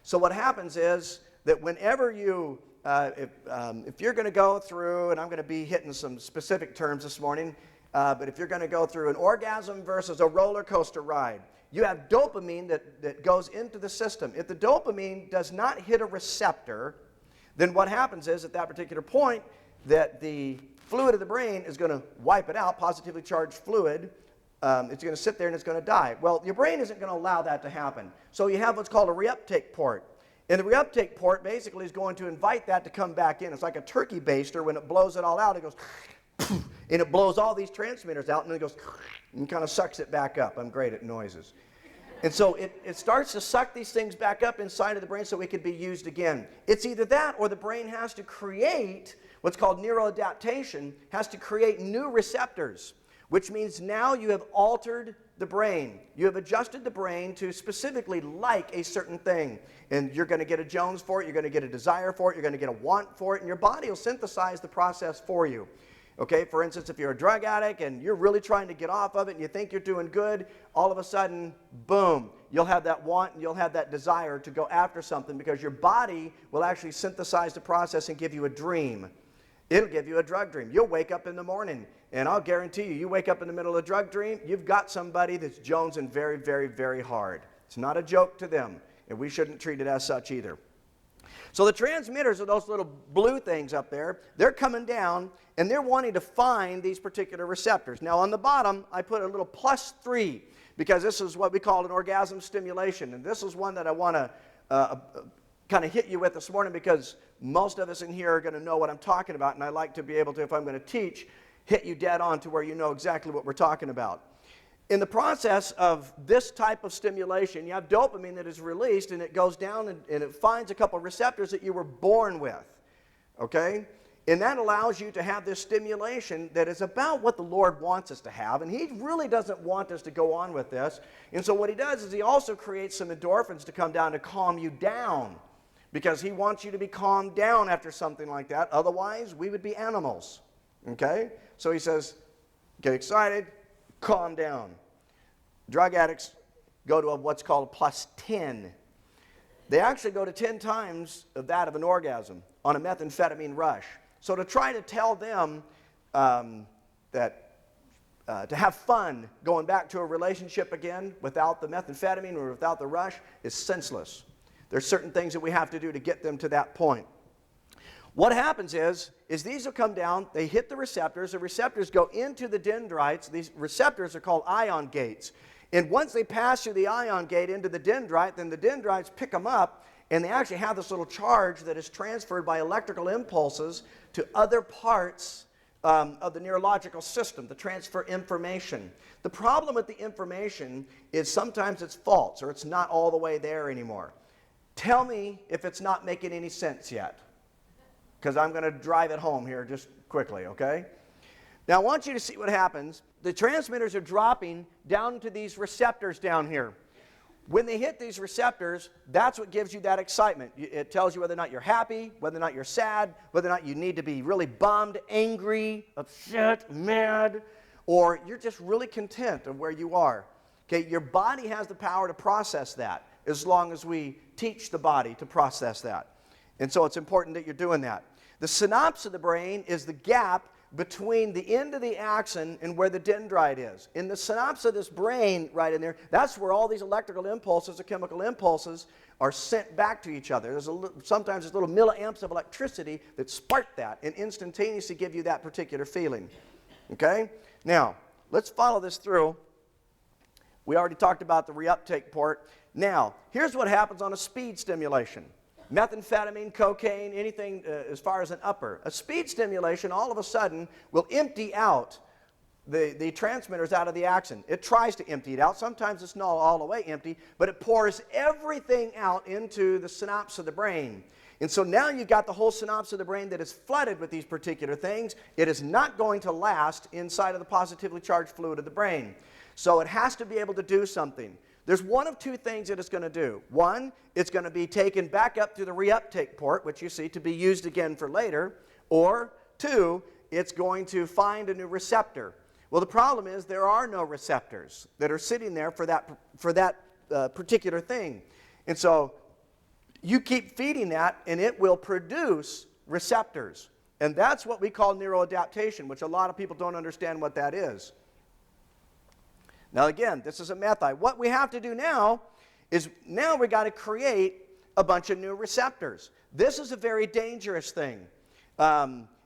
So what happens is that whenever you, if you're going to go through, and I'm going to be hitting some specific terms this morning, but if you're going to go through an orgasm versus a roller coaster ride, you have dopamine that goes into the system. If the dopamine does not hit a receptor, then what happens is at that particular point that the fluid of the brain is going to wipe it out, positively charged fluid. It's going to sit there and it's going to die. Well, your brain isn't going to allow that to happen. So you have what's called a reuptake port. And the reuptake port basically is going to invite that to come back in. It's like a turkey baster. When it blows it all out, it goes, and it blows all these transmitters out, and then it goes, and kind of sucks it back up. I'm great at noises. And so it starts to suck these things back up inside of the brain so it can be used again. It's either that or the brain has to create what's called neuroadaptation, has to create new receptors, which means now you have altered the brain. You have adjusted the brain to specifically like a certain thing. And you're going to get a Jones for it, you're going to get a desire for it, you're going to get a want for it, and your body will synthesize the process for you. Okay, for instance, if you're a drug addict and you're really trying to get off of it and you think you're doing good, all of a sudden, boom, you'll have that want and you'll have that desire to go after something because your body will actually synthesize the process and give you a dream. It'll give you a drug dream. You'll wake up in the morning, and I'll guarantee you, you wake up in the middle of a drug dream, you've got somebody that's jonesing very, very, very hard. It's not a joke to them, and we shouldn't treat it as such either. So the transmitters are those little blue things up there. They're coming down, and they're wanting to find these particular receptors. Now, on the bottom, I put a little +3 because this is what we call an orgasm stimulation, and this is one that I want to kind of hit you with this morning because most of us in here are going to know what I'm talking about, and I like to be able to, if I'm going to teach, hit you dead on to where you know exactly what we're talking about. In the process of this type of stimulation, you have dopamine that is released, and it goes down and it finds a couple of receptors that you were born with, okay? And that allows you to have this stimulation that is about what the Lord wants us to have, and He really doesn't want us to go on with this. And so what He does is He also creates some endorphins to come down to calm you down, because He wants you to be calmed down after something like that. Otherwise, we would be animals, okay? So He says, get excited, calm down. Drug addicts go to what's called a +10. They actually go to 10 times of that of an orgasm on a methamphetamine rush. So to try to tell them that to have fun going back to a relationship again without the methamphetamine or without the rush is senseless. There's certain things that we have to do to get them to that point. What happens is these will come down, they hit the receptors go into the dendrites. These receptors are called ion gates. And once they pass through the ion gate into the dendrite, then the dendrites pick them up, and they actually have this little charge that is transferred by electrical impulses to other parts of the neurological system to transfer information. The problem with the information is sometimes it's false or it's not all the way there anymore. Tell me if it's not making any sense yet, because I'm going to drive it home here just quickly, okay? Now I want you to see what happens. The transmitters are dropping down to these receptors down here. When they hit these receptors, that's what gives you that excitement. It tells you whether or not you're happy, whether or not you're sad, whether or not you need to be really bummed, angry, upset, mad, or you're just really content of where you are. Okay, your body has the power to process that as long as we teach the body to process that. And so it's important that you're doing that. The synapse of the brain is the gap between the end of the axon and where the dendrite is. In the synapse of this brain right in there, that's where all these electrical impulses or chemical impulses are sent back to each other. Sometimes there's little milliamps of electricity that spark that and instantaneously give you that particular feeling. Okay? Now, let's follow this through. We already talked about the reuptake port. Now, here's what happens on a speed stimulation. Methamphetamine, cocaine, anything as far as an upper. A speed stimulation all of a sudden will empty out the transmitters out of the axon. It tries to empty it out. Sometimes it's not all the way empty, but it pours everything out into the synapse of the brain. And so now you've got the whole synapse of the brain that is flooded with these particular things. It is not going to last inside of the positively charged fluid of the brain. So it has to be able to do something. There's one of two things that it's going to do. One, it's going to be taken back up to the reuptake port, which you see to be used again for later. Or two, it's going to find a new receptor. Well, the problem is there are no receptors that are sitting there for that particular thing. And so you keep feeding that, and it will produce receptors. And that's what we call neuroadaptation, which a lot of people don't understand what that is. Now again, this is a method. What we have to do now is we got to create a bunch of new receptors. This is a very dangerous thing.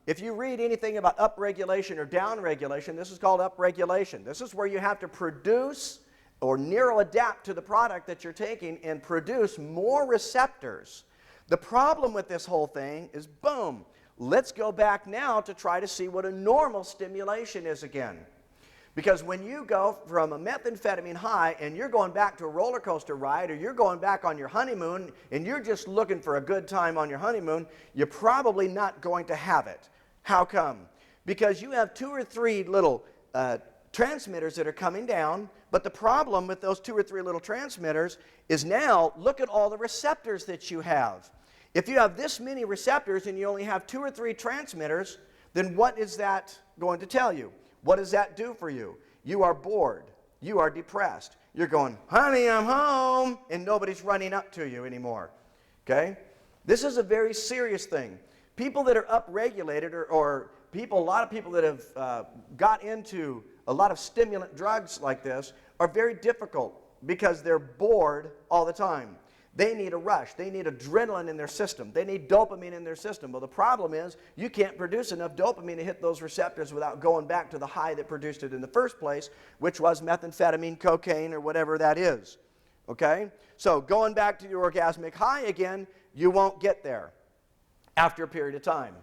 If you read anything about upregulation or downregulation, this is called upregulation. This is where you have to produce or neuroadapt to the product that you're taking and produce more receptors. The problem with this whole thing is, boom, let's go back now to try to see what a normal stimulation is again. Because when you go from a methamphetamine high and you're going back to a roller coaster ride, or you're going back on your honeymoon and you're just looking for a good time on your honeymoon, you're probably not going to have it. How come? Because you have 2 or 3 little transmitters that are coming down, but the problem with those 2 or 3 little transmitters is now look at all the receptors that you have. If you have this many receptors and you only have 2 or 3 transmitters, then what is that going to tell you? What does that do for you? You are bored. You are depressed. You're going, honey, I'm home, and nobody's running up to you anymore. Okay? This is a very serious thing. People that are upregulated or a lot of people that have got into a lot of stimulant drugs like this are very difficult because they're bored all the time. They need a rush. They need adrenaline in their system. They need dopamine in their system. Well, the problem is you can't produce enough dopamine to hit those receptors without going back to the high that produced it in the first place, which was methamphetamine, cocaine, or whatever that is. Okay? So going back to your orgasmic high again, you won't get there after a period of time.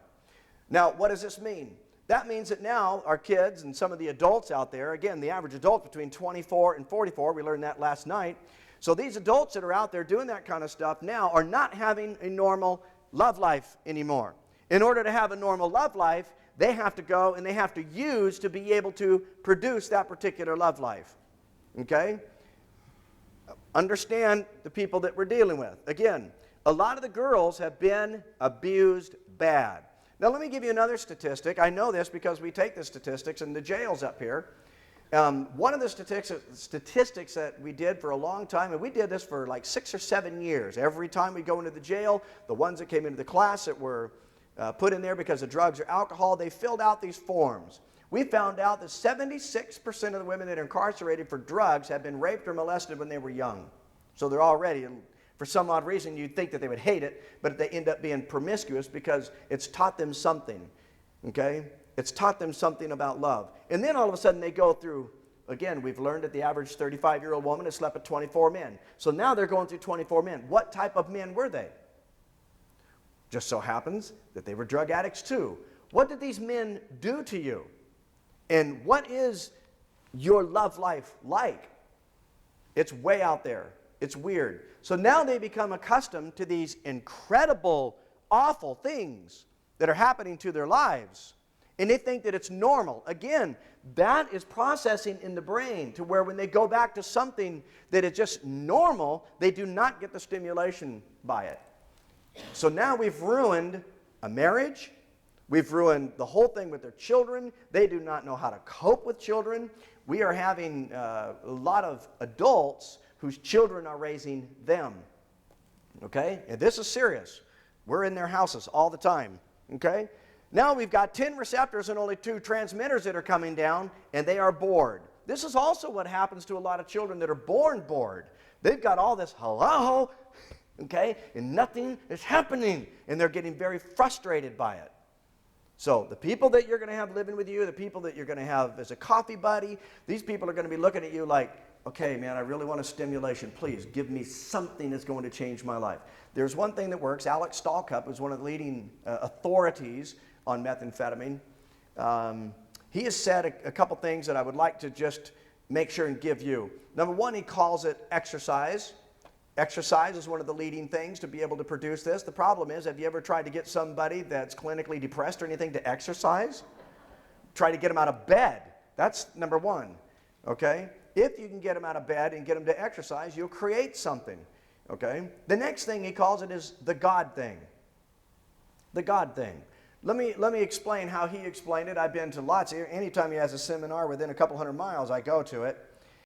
Now, what does this mean? That means that now our kids and some of the adults out there, again, the average adult between 24 and 44, we learned that last night. So these adults that are out there doing that kind of stuff now are not having a normal love life anymore. In order to have a normal love life, they have to go and they have to use to be able to produce that particular love life. Okay? Understand the people that we're dealing with. Again, a lot of the girls have been abused bad. Now let me give you another statistic. I know this because we take the statistics in the jails up here. One of the statistics that we did for a long time, and we did this for like 6 or 7 years. Every time we go into the jail, the ones that came into the class that were put in there because of drugs or alcohol, they filled out these forms. We found out that 76% of the women that are incarcerated for drugs have been raped or molested when they were young. So they're already, for some odd reason, you'd think that they would hate it, but they end up being promiscuous because it's taught them something. Okay? It's taught them something about love. And then all of a sudden they go through, again, we've learned that the average 35-year-old woman has slept with 24 men. So now they're going through 24 men. What type of men were they? Just so happens that they were drug addicts too. What did these men do to you? And what is your love life like? It's way out there. It's weird. So now they become accustomed to these incredible, awful things that are happening to their lives. And they think that it's normal. Again, that is processing in the brain to where when they go back to something that is just normal, they do not get the stimulation by it. So now we've ruined a marriage. We've ruined the whole thing with their children. They do not know how to cope with children. We are having a lot of adults whose children are raising them. Okay? And this is serious. We're in their houses all the time. Okay? Now we've got 10 receptors and only 2 transmitters that are coming down, and they are bored. This is also what happens to a lot of children that are born bored. They've got all this hello, okay, and nothing is happening, and they're getting very frustrated by it. So the people that you're going to have living with you, the people that you're going to have as a coffee buddy, these people are going to be looking at you like, okay, man, I really want a stimulation. Please give me something that's going to change my life. There's one thing that works. Alex Stalcup is one of the leading authorities on methamphetamine. He has said a couple things that I would like to just make sure and give you. Number one, he calls it exercise. Exercise is one of the leading things to be able to produce this. The problem is, have you ever tried to get somebody that's clinically depressed or anything to exercise? Try to get them out of bed. That's number one. Okay? If you can get them out of bed and get them to exercise, you'll create something. Okay? The next thing he calls it is the God thing. The God thing. Let me explain how he explained it. I've been to lots. Anytime he has a seminar within a couple hundred miles, I go to it.